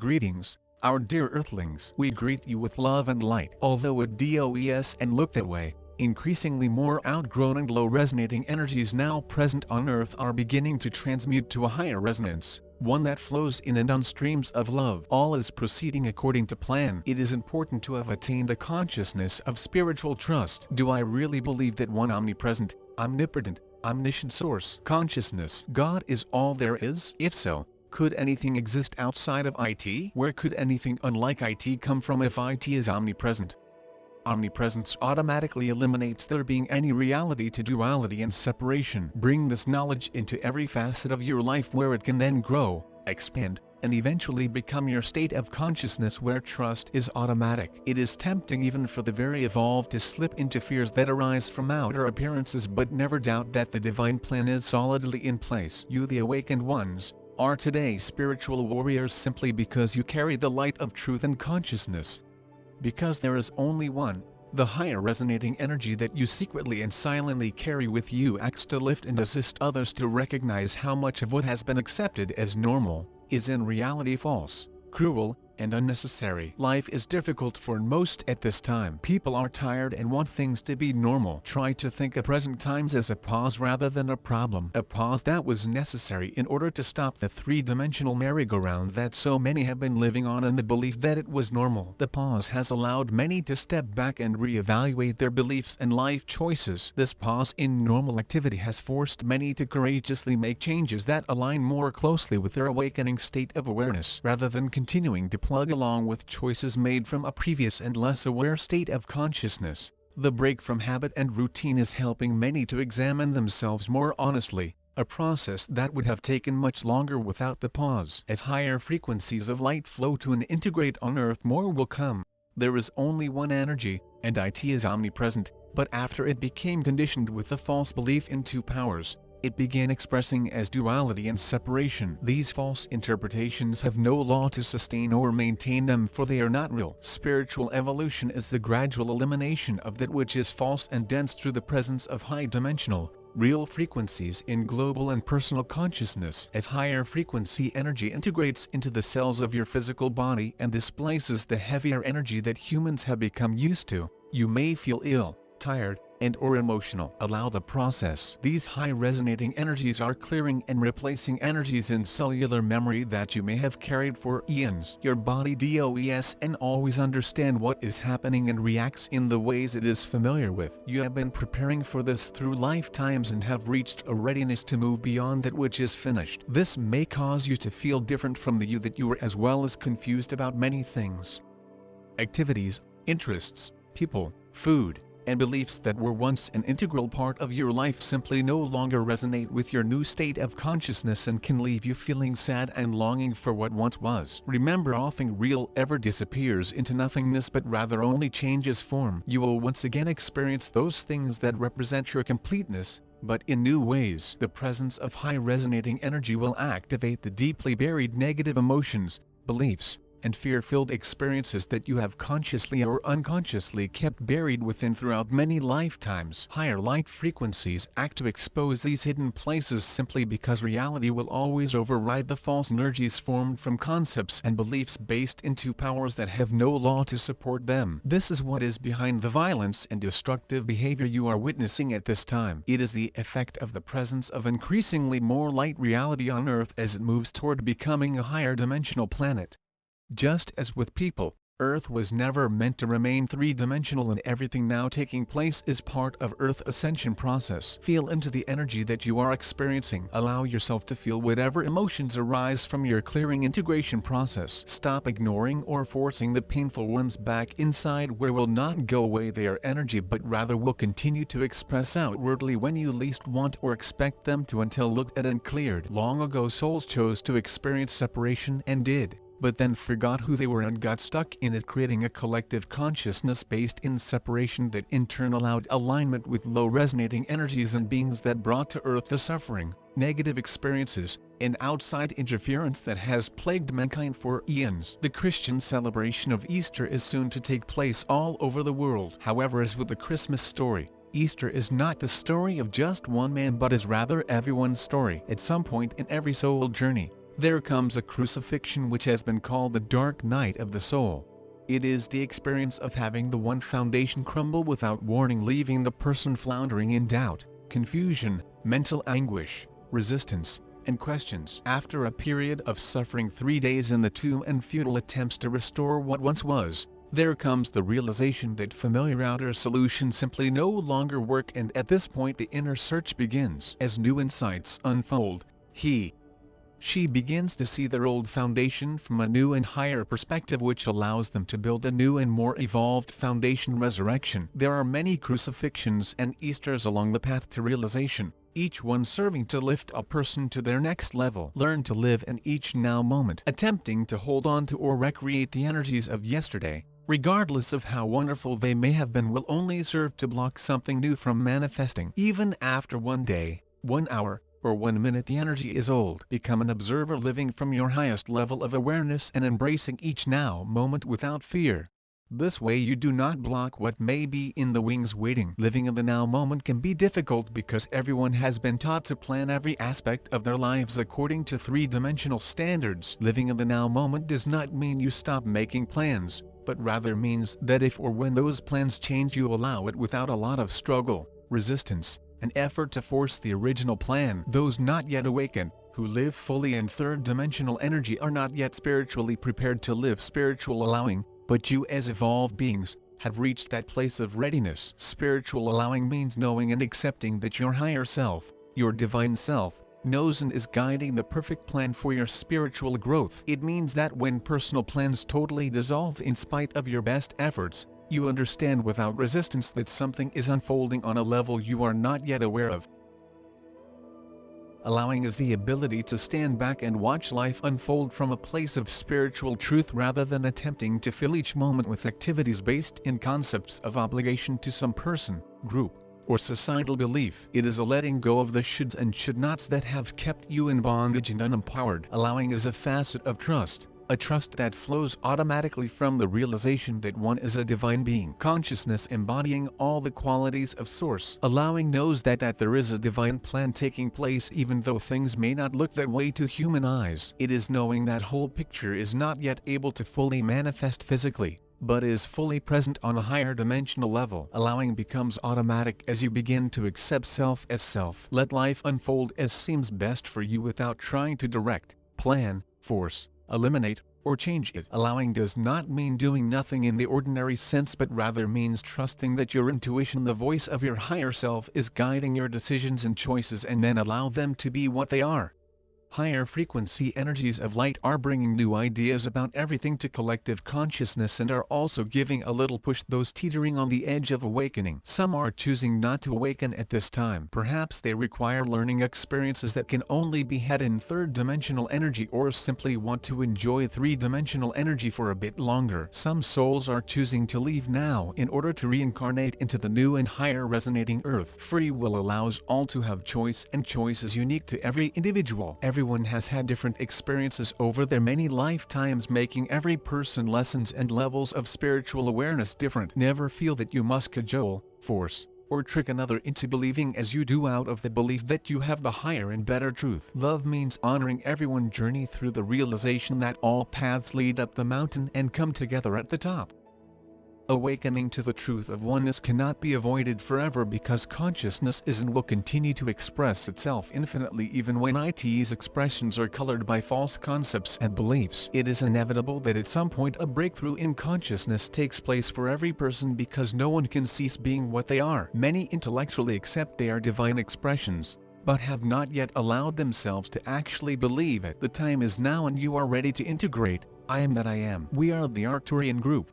Greetings, our dear Earthlings. We greet you with love and light. Although it does and look that way, increasingly more outgrown and low-resonating energies now present on Earth are beginning to transmute to a higher resonance, one that flows in and on streams of love. All is proceeding according to plan. It is important to have attained a consciousness of spiritual trust. Do I really believe that one omnipresent, omnipotent, omniscient source, consciousness, God is all there is? If so, could anything exist outside of IT? Where could anything unlike IT come from if IT is omnipresent? Omnipresence automatically eliminates there being any reality to duality and separation. Bring this knowledge into every facet of your life where it can then grow, expand, and eventually become your state of consciousness where trust is automatic. It is tempting even for the very evolved to slip into fears that arise from outer appearances, but never doubt that the divine plan is solidly in place. You, the awakened ones, are today spiritual warriors simply because you carry the light of truth and consciousness. Because there is only one, the higher resonating energy that you secretly and silently carry with you acts to lift and assist others to recognize how much of what has been accepted as normal is in reality false, cruel, and unnecessary. Life is difficult for most at this time. People are tired and want things to be normal. Try to think of present times as a pause rather than a problem. A pause that was necessary in order to stop the three-dimensional merry-go-round that so many have been living on in the belief that it was normal. The pause has allowed many to step back and re-evaluate their beliefs and life choices. This pause in normal activity has forced many to courageously make changes that align more closely with their awakening state of awareness, rather than continuing to plug along with choices made from a previous and less aware state of consciousness. The break from habit and routine is helping many to examine themselves more honestly, a process that would have taken much longer without the pause. As higher frequencies of light flow to and integrate on Earth, more will come. There is only one energy, and IT is omnipresent, but after it became conditioned with a false belief in two powers, it began expressing as duality and separation. These false interpretations have no law to sustain or maintain them, for they are not real. Spiritual evolution is the gradual elimination of that which is false and dense through the presence of high-dimensional, real frequencies in global and personal consciousness. As higher frequency energy integrates into the cells of your physical body and displaces the heavier energy that humans have become used to, you may feel ill, tired, and/or emotional. Allow the process. These high-resonating energies are clearing and replacing energies in cellular memory that you may have carried for eons. Your body does and always understand what is happening and reacts in the ways it is familiar with. You have been preparing for this through lifetimes and have reached a readiness to move beyond that which is finished. This may cause you to feel different from the you that you were, as well as confused about many things. Activities, interests, people, food, and beliefs that were once an integral part of your life simply no longer resonate with your new state of consciousness and can leave you feeling sad and longing for what once was. Remember, nothing real ever disappears into nothingness, but rather only changes form. You will once again experience those things that represent your completeness, but in new ways. The presence of high-resonating energy will activate the deeply buried negative emotions, beliefs, and fear-filled experiences that you have consciously or unconsciously kept buried within throughout many lifetimes. Higher light frequencies act to expose these hidden places simply because reality will always override the false energies formed from concepts and beliefs based into powers that have no law to support them. This is what is behind the violence and destructive behavior you are witnessing at this time. It is the effect of the presence of increasingly more light reality on Earth as it moves toward becoming a higher dimensional planet. Just as with people, Earth was never meant to remain three-dimensional, and everything now taking place is part of Earth's ascension process. Feel into the energy that you are experiencing. Allow yourself to feel whatever emotions arise from your clearing integration process. Stop ignoring or forcing the painful ones back inside, where will not go away their energy but rather will continue to express outwardly when you least want or expect them to, until looked at and cleared. Long ago, souls chose to experience separation and did, but then forgot who they were and got stuck in it, creating a collective consciousness based in separation that in turn allowed alignment with low-resonating energies and beings that brought to Earth the suffering, negative experiences, and outside interference that has plagued mankind for eons. The Christian celebration of Easter is soon to take place all over the world. However, as with the Christmas story, Easter is not the story of just one man, but is rather everyone's story. At some point in every soul journey, There comes a crucifixion which has been called the dark night of the soul. It is the experience of having the one foundation crumble without warning, leaving the person floundering in doubt, confusion, mental anguish, resistance, and questions. After a period of suffering 3 days in the tomb and futile attempts to restore what once was, there comes the realization that familiar outer solutions simply no longer work, and at this point the inner search begins. As new insights unfold, she begins to see their old foundation from a new and higher perspective, which allows them to build a new and more evolved foundation. Resurrection. There are many crucifixions and Easters along the path to realization, each one serving to lift a person to their next level. Learn to live in each now moment. Attempting to hold on to or recreate the energies of yesterday, regardless of how wonderful they may have been, will only serve to block something new from manifesting. Even after 1 day, 1 hour, or 1 minute the energy is old. Become an observer living from your highest level of awareness and embracing each now moment without fear. This way you do not block what may be in the wings waiting. Living in the now moment can be difficult because everyone has been taught to plan every aspect of their lives according to three-dimensional standards. Living in the now moment does not mean you stop making plans, but rather means that if or when those plans change, you allow it without a lot of struggle, resistance, an effort to force the original plan. Those not yet awakened, who live fully in third-dimensional energy, are not yet spiritually prepared to live spiritual allowing, but you as evolved beings, have reached that place of readiness. Spiritual allowing means knowing and accepting that your higher self, your divine self, knows and is guiding the perfect plan for your spiritual growth. It means that when personal plans totally dissolve in spite of your best efforts, you understand without resistance that something is unfolding on a level you are not yet aware of. Allowing is the ability to stand back and watch life unfold from a place of spiritual truth rather than attempting to fill each moment with activities based in concepts of obligation to some person, group, or societal belief. It is a letting go of the shoulds and should nots that have kept you in bondage and unempowered. Allowing is a facet of trust, a trust that flows automatically from the realization that one is a divine being. Consciousness embodying all the qualities of Source. Allowing knows that there is a divine plan taking place even though things may not look that way to human eyes. It is knowing that whole picture is not yet able to fully manifest physically, but is fully present on a higher dimensional level. Allowing becomes automatic as you begin to accept self as self. Let life unfold as seems best for you without trying to direct, plan, force, eliminate, or change it. Allowing does not mean doing nothing in the ordinary sense, but rather means trusting that your intuition, the voice of your higher self, is guiding your decisions and choices, and then allow them to be what they are. Higher frequency energies of light are bringing new ideas about everything to collective consciousness and are also giving a little push those teetering on the edge of awakening. Some are choosing not to awaken at this time. Perhaps they require learning experiences that can only be had in third-dimensional energy, or simply want to enjoy three-dimensional energy for a bit longer. Some souls are choosing to leave now in order to reincarnate into the new and higher resonating earth. Free will allows all to have choice, and choice is unique to every individual. Everyone has had different experiences over their many lifetimes, making every person lessons and levels of spiritual awareness different. Never feel that you must cajole, force, or trick another into believing as you do out of the belief that you have the higher and better truth. Love means honoring everyone's journey through the realization that all paths lead up the mountain and come together at the top. Awakening to the truth of oneness cannot be avoided forever, because consciousness is and will continue to express itself infinitely even when its expressions are colored by false concepts and beliefs. It is inevitable that at some point a breakthrough in consciousness takes place for every person, because no one can cease being what they are. Many intellectually accept they are divine expressions, but have not yet allowed themselves to actually believe it. The time is now and you are ready to integrate. I am that I am. We are the Arcturian group.